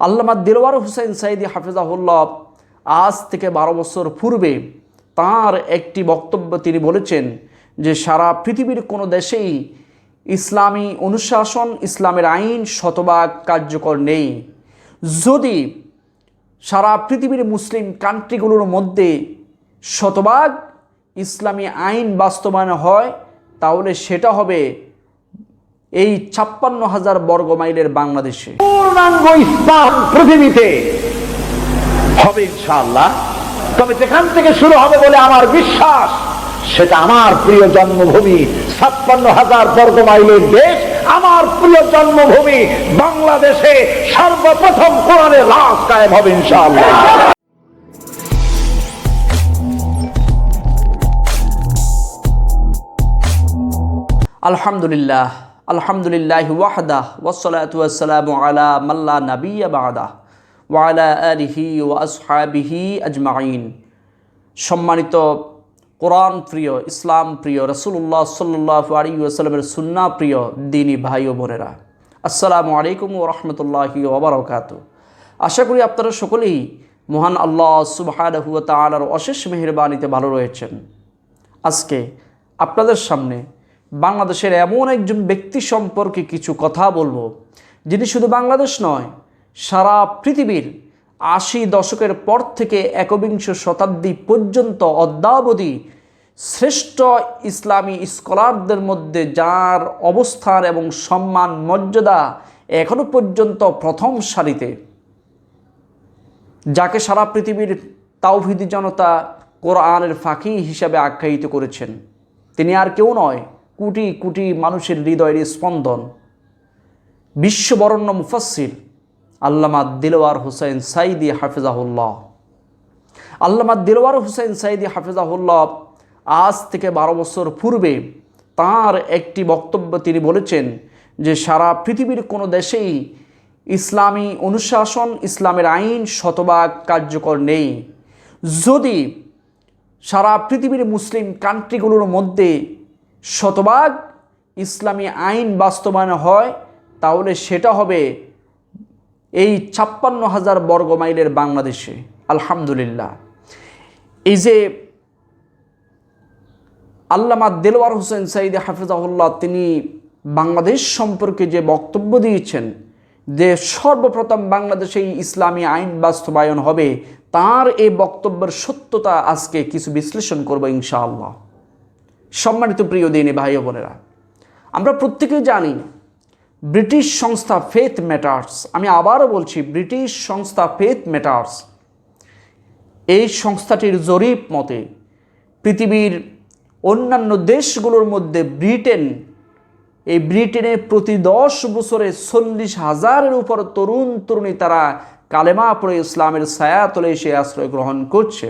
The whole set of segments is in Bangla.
আল্লামা দিলওয়ার হোসেন সাইদী হাফিজাহুল্লাহ আজ থেকে 12 বছর পূর্বে তার একটি বক্তব্য তিনি বলেছেন যে সারা পৃথিবীর কোনো দেশেই ইসলামী অনুশাসন, ইসলামের আইন শতভাগ কার্যকর নেই। যদি সারা পৃথিবীর মুসলিম কান্ট্রিগুলোর মধ্যে শতভাগ ইসলামী আইন বাস্তবায়ন হয় তাহলে সেটা হবে এই 56,000 বর্গ মাইলের বাংলাদেশে। পূর্ণাঙ্গ ইসলাম পৃথিবীতে হবে ইনশাআল্লাহ। তবে যেখান থেকে শুরু হবে বলে আমার বিশ্বাস, সেটা আমার প্রিয় জন্মভূমি 56,000 বর্গ মাইলের দেশ, আমার প্রিয় জন্মভূমি বাংলাদেশে সর্বপ্রথম কোরআনের রাজ কায়েম হবে ইনশাআল্লাহ। আলহামদুলিল্লাহ, আলহামদুলিল্লাহি ওয়াহদাহ ওয়াসসালাতু ওয়াসসালামু আলা মান লা নাবিয়্যা বা'দাহ ওয়া আলা আলিহি ওয়া আসহাবিহি আজমাইন। সম্মানিত কোরআন প্রিয়, ইসলাম প্রিয়, রাসূলুল্লাহ সাল্লাল্লাহু আলাইহি ওয়াসাল্লামের সুন্নাহ প্রিয় দিনী ভাই ও বোনেরা, আসসালামু আলাইকুম ওয়া রাহমাতুল্লাহি ওয়া বারাকাতুহু। আশা করি আপনারা সকলেই মহান আল্লাহ সুবহানাহু ওয়া তাআলার অশেষ মেহেরবানিতে ভালো রয়েছেন। আজকে আপনাদের সামনে বাংলাদেশের এমন একজন ব্যক্তি সম্পর্কে কিছু কথা বলবো, যিনি শুধু বাংলাদেশ নয়, সারা পৃথিবীর 80 দশকের পর থেকে 21 শতাব্দী পর্যন্ত অদ্যাবধি শ্রেষ্ঠ ইসলামী স্কলারদের মধ্যে যার অবস্থান এবং সম্মান মর্যাদা এখনো পর্যন্ত প্রথম সারিতে, যাকে সারা পৃথিবীর তাওহীদি জনতা কোরআনের ফাঁকি হিসাবে আখ্যায়িত করেছেন, তিনি আর কেউ নয়, কোটি কোটি মানুষের হৃদয়ের স্পন্দন, বিশ্ববরণ্য মুফাসসির আল্লামা দিলওয়ার হোসেন সাইদী হাফিজাহুল্লাহ। আল্লামা দিলওয়ার হোসেন সাইদী হাফিজাহুল্লাহ আজ থেকে 12 বছর পূর্বে তার একটি বক্তব্য তিনি বলেছেন যে সারা পৃথিবীর কোনো দেশেই ইসলামী অনুশাসন, ইসলামের আইন শতভাগ কার্যকর নেই। যদি সারা পৃথিবীর মুসলিম কান্ট্রিগুলোর মধ্যে শতভাগ ইসলামী আইন বাস্তবায়ন হয় তাহলে সেটা হবে এই 56,000 বর্গ মাইলের বাংলাদেশে। আলহামদুলিল্লাহ, এই যে আল্লামা দেলোয়ার হোসেন সাইদী হাফিজাহুল্লাহ তিনি বাংলাদেশ সম্পর্কে যে বক্তব্য দিয়েছেন যে সর্বপ্রথম বাংলাদেশে ইসলামী আইন বাস্তবায়ন হবে, তার এই বক্তব্যের সত্যতা আজকে কিছু বিশ্লেষণ করব ইনশাআল্লাহ। সম্মানিত প্রিয় দিনী ভাই ও বোনেরা, আমরা প্রত্যেকেই জানি ব্রিটিশ সংস্থা ফেথ ম্যাটার্স, আমি আবারও বলছি ব্রিটিশ সংস্থা ফেথ ম্যাটার্স, এই সংস্থাটির জরিপ মতে পৃথিবীর অন্যান্য দেশগুলোর মধ্যে ব্রিটেনে প্রতি 10 বছরে 40,000-এর উপর তরুণ তরুণী তারা কালেমা পড়ে ইসলামের ছায়াতলে এসে আশ্রয় গ্রহণ করছে।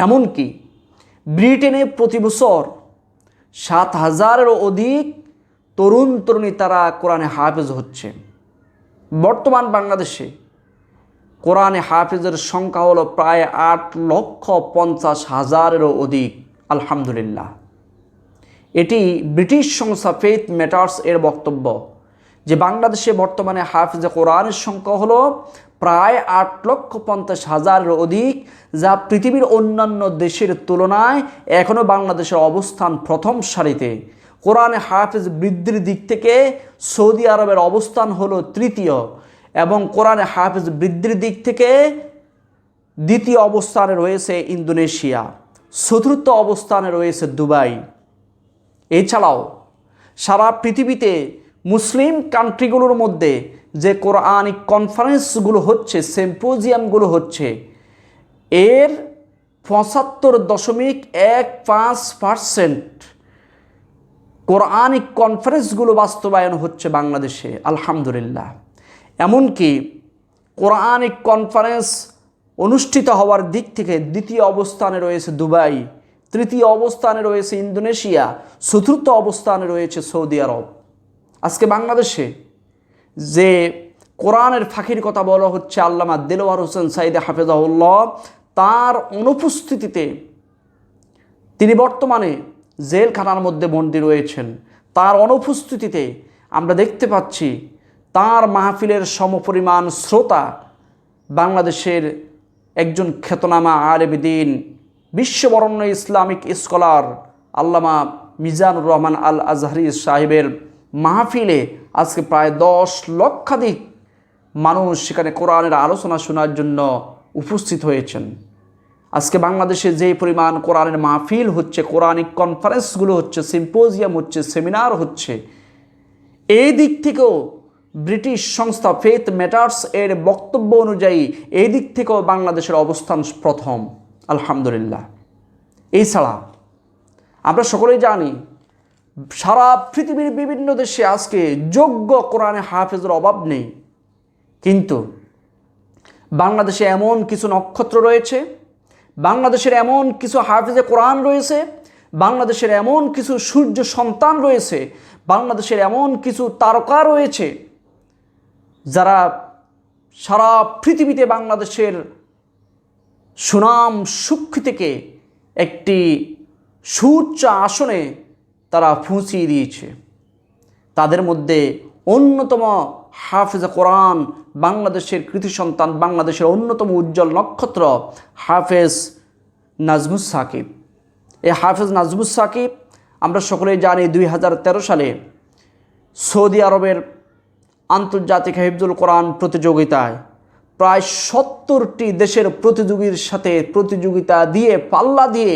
এমনকি ব্রিটেনে প্রতি বছর 7,000-এরও অধিক তরুণ তরুণী তারা কোরআনে হাফেজ হচ্ছে। বর্তমান বাংলাদেশে কোরআনে হাফেজের সংখ্যা হলো প্রায় 8,50,000-এরও অধিক। আলহামদুলিল্লাহ, এটি ব্রিটিশ সংস্থা ফেথ ম্যাটার্স এর বক্তব্য যে বাংলাদেশে বর্তমানে হাফেজে কোরআনের সংখ্যা হলো প্রায় 8,50,000-এরও অধিক, যা পৃথিবীর অন্যান্য দেশের তুলনায় এখনও বাংলাদেশের অবস্থান প্রথম সারিতে। কোরআনে হাফেজ বৃদ্ধির দিক থেকে সৌদি আরবের অবস্থান হলো তৃতীয়, এবং কোরআনে হাফেজ বৃদ্ধির দিক থেকে দ্বিতীয় অবস্থানে রয়েছে ইন্দোনেশিয়া, চতুর্থ অবস্থানে রয়েছে দুবাই। এছাড়াও সারা পৃথিবীতে মুসলিম কান্ট্রিগুলোর মধ্যে যে কোরআনিক কনফারেন্সগুলো হচ্ছে, সিম্পোজিয়ামগুলো হচ্ছে, এর 75.15% কোরআনিক কনফারেন্সগুলো বাস্তবায়ন হচ্ছে বাংলাদেশে। আলহামদুলিল্লাহ, এমনকি কোরআনিক কনফারেন্স অনুষ্ঠিত হওয়ার দিক থেকে দ্বিতীয় অবস্থানে রয়েছে দুবাই, তৃতীয় অবস্থানে রয়েছে ইন্দোনেশিয়া, চতুর্থ অবস্থানে রয়েছে সৌদি আরব। আজকে বাংলাদেশে যে কোরআনের ফাঁকির কথা বলা হচ্ছে আল্লামা দেলোয়ার হোসেন সাইদী হাফিজাহুল্লাহ, তার অনুপস্থিতিতে তিনি বর্তমানে জেলখানার মধ্যে বন্দী রয়েছেন। তার অনুপস্থিতিতে আমরা দেখতে পাচ্ছি তার মাহফিলের সমপরিমাণ শ্রোতা বাংলাদেশের একজন খ্যাতনামা আলেম দ্বীন, বিশ্ববরণ্য ইসলামিক স্কলার আল্লামা মিজানুর রহমান আল আজহারি সাহেবের মাহফিলে আজকে প্রায় 10 লক্ষাধিক মানুষ সেখানে কোরআনের আলোচনা শোনার জন্য উপস্থিত হয়েছেন। আজকে বাংলাদেশে যে পরিমাণ কোরআনের মাহফিল হচ্ছে, কোরআনিক কনফারেন্সগুলো হচ্ছে, সিম্পোজিয়াম হচ্ছে, সেমিনার হচ্ছে, এই দিক থেকেও ব্রিটিশ সংস্থা ফেথ ম্যাটার্স এর বক্তব্য অনুযায়ী এই দিক থেকেও বাংলাদেশের অবস্থান প্রথম, আলহামদুলিল্লাহ। এছাড়া আমরা সকলেই জানি সারা পৃথিবীর বিভিন্ন দেশে আজকে যোগ্য কোরআনে হাফেজের অভাব নেই, কিন্তু বাংলাদেশে এমন কিছু নক্ষত্র রয়েছে, বাংলাদেশের এমন কিছু হাফেজে কোরআন রয়েছে, বাংলাদেশের এমন কিছু সূর্য সন্তান রয়েছে, বাংলাদেশের এমন কিছু তারকা রয়েছে যারা সারা পৃথিবীতে বাংলাদেশের সুনাম সুখ্যাতিকে একটি সুউচ্চ আসনে তারা পৌঁছিয়ে দিয়েছে। তাদের মধ্যে অন্যতম হাফেজ কোরআন, বাংলাদেশের কৃতি সন্তান, বাংলাদেশের অন্যতম উজ্জ্বল নক্ষত্র হাফেজ নাজমুস সাকিব। এই হাফেজ নাজমুস সাকিব আমরা সকলেই জানি 2013 সালে সৌদি আরবের আন্তর্জাতিক হিফজুল কোরআন প্রতিযোগিতায় প্রায় 70টি দেশের প্রতিযোগীর সাথে প্রতিযোগিতা দিয়ে পাল্লা দিয়ে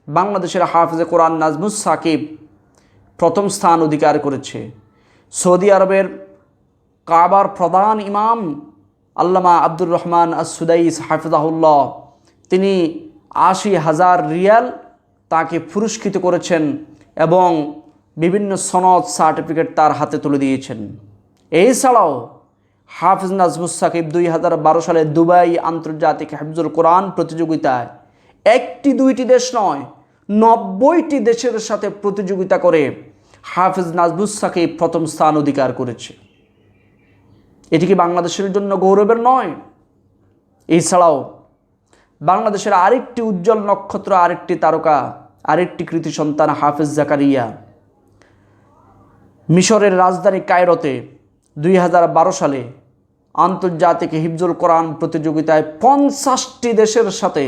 বাংলাদেশের হাফেজে কোরআন নাজমুস সাকিব প্রথম স্থান অধিকার করেছে। সৌদি আরবের কাবার প্রধান ইমাম আল্লামা আব্দুর রহমান আস-সুদাইস হাফিজাহুল্লাহ তিনি 80,000 রিয়াল তাকে পুরস্কৃত করেছেন এবং বিভিন্ন সনদ সার্টিফিকেট তার হাতে তুলে দিয়েছেন। এছাড়াও হাফিজ নাজমুস সাকিব 2012 সালে দুবাই আন্তর্জাতিক হিফজুল কোরআন প্রতিযোগিতায় 1-2টি দেশ নয় 90টি দেশের সাথে প্রতিযোগিতা করে হাফিজ নাজমুস সাকিব প্রথম স্থান অধিকার করেছে। এটি কি বাংলাদেশের জন্য গৌরবের নয়? এছাড়াও বাংলাদেশের আরেকটি উজ্জ্বল নক্ষত্র, আরেকটি তারকা, আরেকটি কৃতি সন্তান হাফিজ জাকারিয়া মিশরের রাজধানী কায়রোতে 2012 সালে আন্তর্জাতিক হিফজুল কোরআন প্রতিযোগিতায় 50টি দেশের সাথে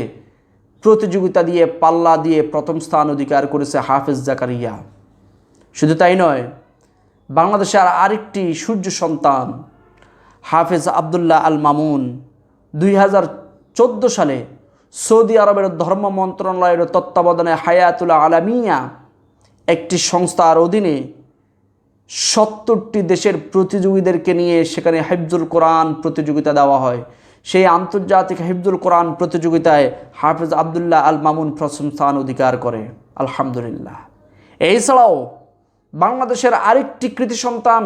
প্রতিযোগিতা দিয়ে পাল্লা দিয়ে প্রথম স্থান অধিকার করেছে হাফিজ জাকারিয়া। শুধু তাই নয়, বাংলাদেশের আরেকটি সূর্য সন্তান হাফিজ আবদুল্লাহ আল মামুন 2014 সালে সৌদি আরবের ধর্ম মন্ত্রণালয়ের তত্ত্বাবধানে হায়াতুল আলামিয়া একটি সংস্থার অধীনে 70টি দেশের প্রতিযোগীদেরকে নিয়ে সেখানে হিফজুল কোরআন প্রতিযোগিতা দেওয়া হয়। সেই আন্তর্জাতিক হিফজুল কোরআন প্রতিযোগিতায় হাফিজ আবদুল্লাহ আল মামুন প্রথম স্থান অধিকার করে, আলহামদুলিল্লাহ। এছাড়াও বাংলাদেশের আরেকটি কৃতি সন্তান,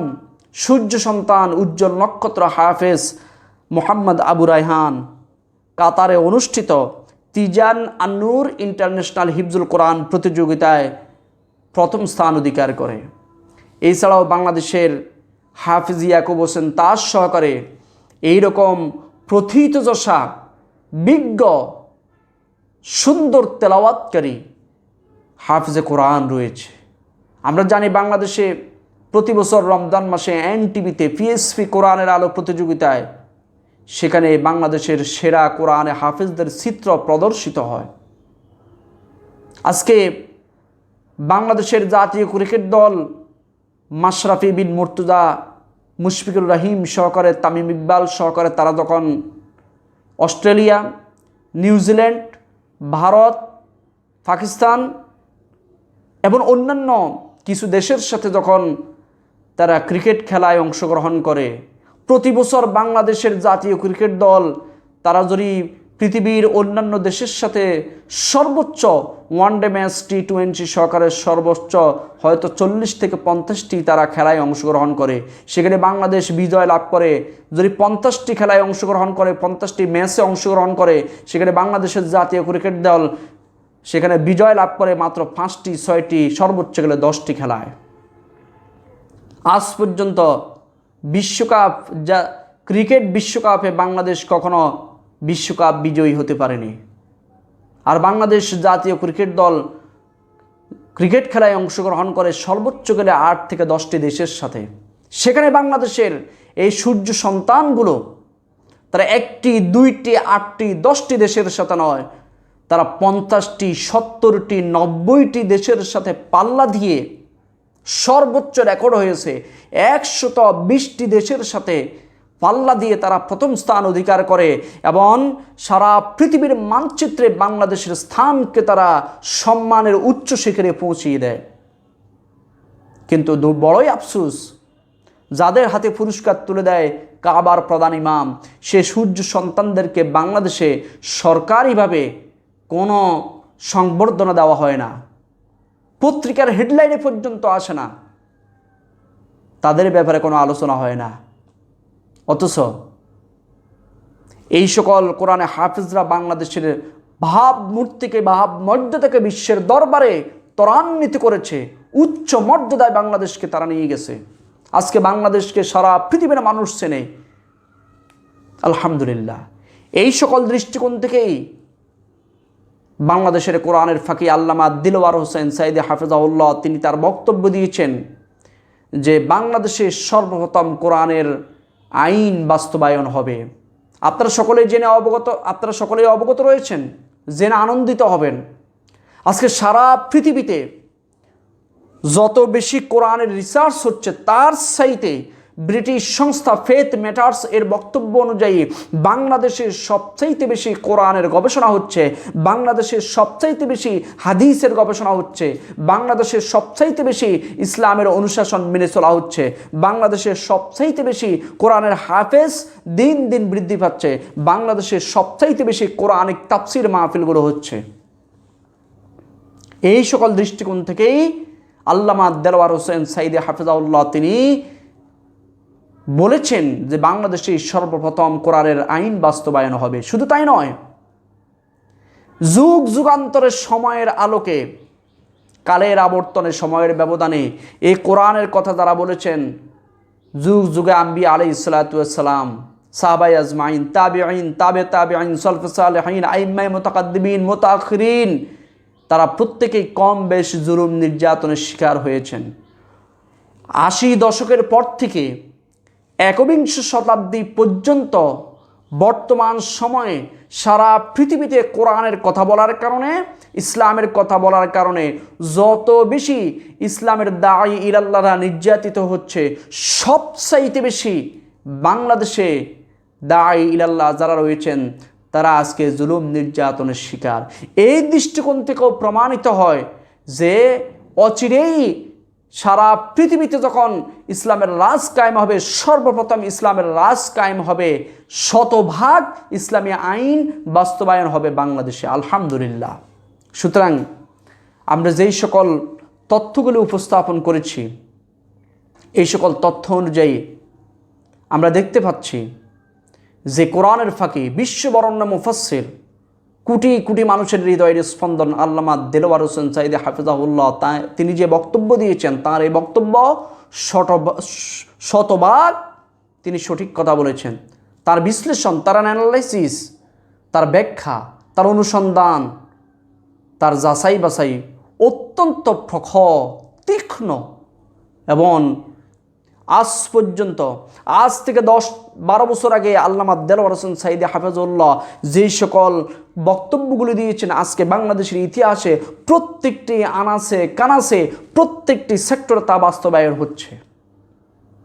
সূর্য সন্তান, উজ্জ্বল নক্ষত্র হাফেজ মোহাম্মদ আবু রায়হান কাতারে অনুষ্ঠিত তিজান আন্নুর ইন্টারন্যাশনাল হিফজুল কোরআন প্রতিযোগিতায় প্রথম স্থান অধিকার করে। এছাড়াও বাংলাদেশের হাফিজ ইয়াকুব হোসেন তাজ সহকারে এইরকম প্রথিতযশা বিজ্ঞ সুন্দর তেলাওয়াতকারী হাফিজে কোরআন রয়েছে। আমরা জানি বাংলাদেশে প্রতি বছর রমজান মাসে এনটিভিতে পিএসপি কোরআনের আলো প্রতিযোগিতায় সেখানে বাংলাদেশের সেরা কোরআনে হাফিজদের চিত্র প্রদর্শিত হয়। আজকে বাংলাদেশের জাতীয় ক্রিকেট দল মাশরাফি বিন মুর্তজা, মুশফিকুর রহিম সহকারে, তামিম ইকবাল সহকারে তারা যখন অস্ট্রেলিয়া, নিউজিল্যান্ড, ভারত, পাকিস্তান এবং অন্যান্য কিছু দেশের সাথে যখন তারা ক্রিকেট খেলায় অংশগ্রহণ করে, প্রতি বছর বাংলাদেশের জাতীয় ক্রিকেট দল তারা যদি পৃথিবীর অন্যান্য দেশের সাথে সর্বোচ্চ ওয়ানডে ম্যাচ, টি-20 সহকারে সর্বোচ্চ হয়তো 40 থেকে 50টি তারা খেলায় অংশগ্রহণ করে, সেখানে বাংলাদেশ বিজয় লাভ করে। যদি 50টি খেলায় অংশগ্রহণ করে, 50টি ম্যাচে অংশগ্রহণ করে, সেখানে বাংলাদেশের জাতীয় ক্রিকেট দল সেখানে বিজয় লাভ করে মাত্র 5টি, 6টি, সর্বোচ্চ গেলে 10টি খেলায়। আজ পর্যন্ত বিশ্বকাপ, যা ক্রিকেট বিশ্বকাপে বাংলাদেশ কখনো বিশ্বকাপ বিজয়ী হতে পারেনি। আর বাংলাদেশ জাতীয় ক্রিকেট দল ক্রিকেট খেলায় অংশগ্রহণ করে সর্বোচ্চ গেলে 8 থেকে 10টি দেশের সাথে, সেখানে বাংলাদেশের এই সূর্য সন্তানগুলো তারা 1টি 2টি 8টি 10টি দেশের সাথে নয়, তারা 50টি 70টি 90টি দেশের সাথে পাল্লা দিয়ে সর্বোচ্চ রেকর্ড হয়েছে 120টি দেশের সাথে পাল্লা দিয়ে তারা প্রথম স্থান অধিকার করে এবং সারা পৃথিবীর মানচিত্রে বাংলাদেশের স্থানকে তারা সম্মানের উচ্চ শিখরে পৌঁছিয়ে দেয়। কিন্তু বড়ই আফসোস, যাদের হাতে পুরস্কার তুলে দেয় কাবার প্রধান ইমাম, সে সূর্য সন্তানদেরকে বাংলাদেশে সরকারিভাবে কোনো সংবর্ধনা দেওয়া হয় না, পত্রিকার হেডলাইনে পর্যন্ত আসে না, তাদের ব্যাপারে কোনো আলোচনা হয় না। অথচ এই সকল কোরআনে হাফিজরা বাংলাদেশের ভাবমূর্তিকে ভাবমর্যাদাকে বিশ্বের দরবারে ত্বরান্বিত করেছে, উচ্চ মর্যাদায় বাংলাদেশকে তারা নিয়ে গেছে। আজকে বাংলাদেশকে সারা পৃথিবীর মানুষ চেনে, আলহামদুলিল্লাহ। এই সকল দৃষ্টিকোণ থেকেই বাংলাদেশের কোরআনের ফাঁকি আল্লামা দিলওয়ার হোসেন সাইদে হাফেজাউল্লাহ তিনি তার বক্তব্য দিয়েছেন যে বাংলাদেশে সর্বপ্রথম কোরআনের আইন বাস্তবায়ন হবে। আপনারা সকলেই অবগত রয়েছেন, জেনে আনন্দিত হবেন। আজকে সারা পৃথিবীতে যত বেশি কোরআনের রিসার্চ হচ্ছে, তার চাইতে ব্রিটিশ সংস্থা ফেথ ম্যাটার্স এর বক্তব্য অনুযায়ী বাংলাদেশে সবচাইতে বেশি কোরআনের গবেষণা হচ্ছে, বাংলাদেশে সবচাইতে বেশি হাদিসের গবেষণা হচ্ছে, বাংলাদেশে সবচাইতে বেশি ইসলামের অনুশাসন মেনে চলা হচ্ছে, বাংলাদেশে সবচাইতে বেশি কোরআনের হাফেজ দিন দিন বৃদ্ধি পাচ্ছে, বাংলাদেশে সবচাইতে বেশি কোরআনিক তাফসির মাহফিলগুলো হচ্ছে। এই সকল দৃষ্টিকোণ থেকেই আল্লামা দেলোয়ার হোসেন সাইদে হাফেজাউল্লাহ তিনি বলেছেন যে বাংলাদেশে সর্বপ্রথম কোরআনের আইন বাস্তবায়ন হবে। শুধু তাই নয়, যুগ যুগান্তরের সময়ের আলোকে, কালের আবর্তনে, সময়ের ব্যবধানে এই কোরআনের কথা যারা বলেছেন, যুগ যুগে আম্বিয়া আলাইহিস সালাতু ওয়াস সালাম, সাহাবায়ে আজমাইন, তাবিঈন, তাবিঈন, সালফে সালেহিন, আইম্মায়ে মুতাকাদ্দিমিন, মুতাআখিরিন, তারা প্রত্যেকেই কম বেশ জুলুম নির্যাতনের শিকার হয়েছেন। 80 দশকের পর থেকে 21 শতাব্দী পর্যন্ত বর্তমান সময়ে সারা পৃথিবীতে কোরআনের কথা বলার কারণে, ইসলামের কথা বলার কারণে যত বেশি ইসলামের দাঈ ইলাল্লাহরা নির্যাতিত হচ্ছে, সবচাইতে বেশি বাংলাদেশে দাঈ ইলাল্লাহ যারা রয়েছেন তারা আজকে জুলুম নির্যাতনের শিকার। এই দৃষ্টিকোণ থেকেও প্রমাণিত হয় যে অচিরেই সারা পৃথিবীতে যখন ইসলামের রাজ কায়েম হবে, সর্বপ্রথম ইসলামের রাজ কায়েম হবে, শতভাগ ইসলামী আইন বাস্তবায়ন হবে বাংলাদেশে, আলহামদুলিল্লাহ। সুতরাং আমরা যেই সকল তথ্যগুলো উপস্থাপন করেছি, এই সকল তথ্য অনুযায়ী আমরা দেখতে পাচ্ছি যে কোরআনের ফাঁকি বিশ্ববরণ্য মুফাসসির, কোটি কোটি মানুষের হৃদয়ের স্পন্দন আল্লামা দেলোয়ার হোসেন সাইদে হাফেজাহুল্লাহ তিনি যে বক্তব্য দিয়েছেন, তার এই বক্তব্য শতভাগ তিনি সঠিক কথা বলেছেন। তার বিশ্লেষণ, তার অ্যানালাইসিস, তার ব্যাখ্যা, তার অনুসন্ধান, তার যাচাই বাছাই অত্যন্ত প্রখর, তীক্ষ্ণ এবং আজ পর্যন্ত, আজ থেকে 10-12 বছর আগে আল্লামা দেলোয়ার হোসেন সাইদে হাফেজুল্লাহ যেই সকল বক্তব্যগুলি দিয়েছেন, আজকে বাংলাদেশের ইতিহাসে প্রত্যেকটি আনাসে কানাসে, প্রত্যেকটি সেক্টরে তা বাস্তবায়ন হচ্ছে।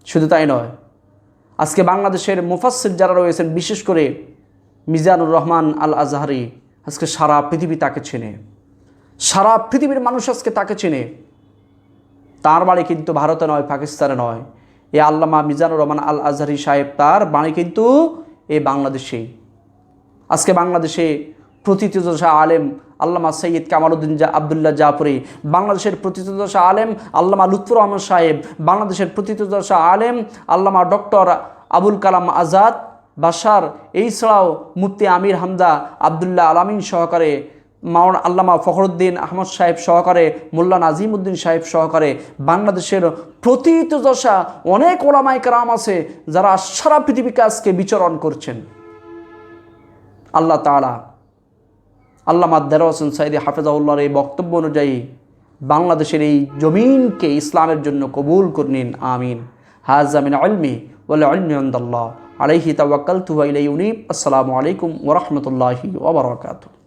শুধু তাই নয়, আজকে বাংলাদেশের মুফাসসির যারা রয়েছেন, বিশেষ করে মিজানুর রহমান আল আজহারি, আজকে সারা পৃথিবী তাকে চেনে, সারা পৃথিবীর মানুষ আজকে তাকে চেনে। তার বাড়ি কিন্তু ভারতে নয়, পাকিস্তানে নয়। এই আল্লামা মিজানুর রহমান আল আজহারি সাহেব, তার বাণী কিন্তু এই বাংলাদেশেই। আজকে বাংলাদেশে প্রথিতযশা আলেম আল্লামা সৈয়দ কামালউদ্দিন আবদুল্লাহ জাফরি, বাংলাদেশের প্রথিতযশা আলেম আল্লামা লুৎফুর রহমান সাহেব, বাংলাদেশের প্রথিতযশা আলেম আল্লামা ডক্টর আবুল কালাম আজাদ বাশার, এই ছাড়াও মুফতি আমির হামজা আবদুল্লাহ আলামিন সহকারে, মাওলানা আল্লামা ফখরুদ্দিন আহমদ সাহেব সহকারে, মোল্লা নাজিমউদ্দিন সাহেব সহকারে বাংলাদেশের প্রথিতযশা অনেক ওলামায়ে কেরাম আছে যারা সারা পৃথিবীকে আজকে বিচরণ করছেন। আল্লাহ তাআলা আল্লামা দেলোয়ার হোসেন সাইদে হাফেজাহুল্লাহর এই বক্তব্য অনুযায়ী বাংলাদেশের এই জমিনকে ইসলামের জন্য কবুল করে নিন, আমিন। হাযা মিন ইলমি ওয়াল ইলমু ইনদাল্লাহ আলাইহি তাওয়াক্কালতু ওয়া ইলাইহি উনীব। আসসালামু আলাইকুম ওয়া রাহমাতুল্লাহি ওয়া বারাকাতুহু।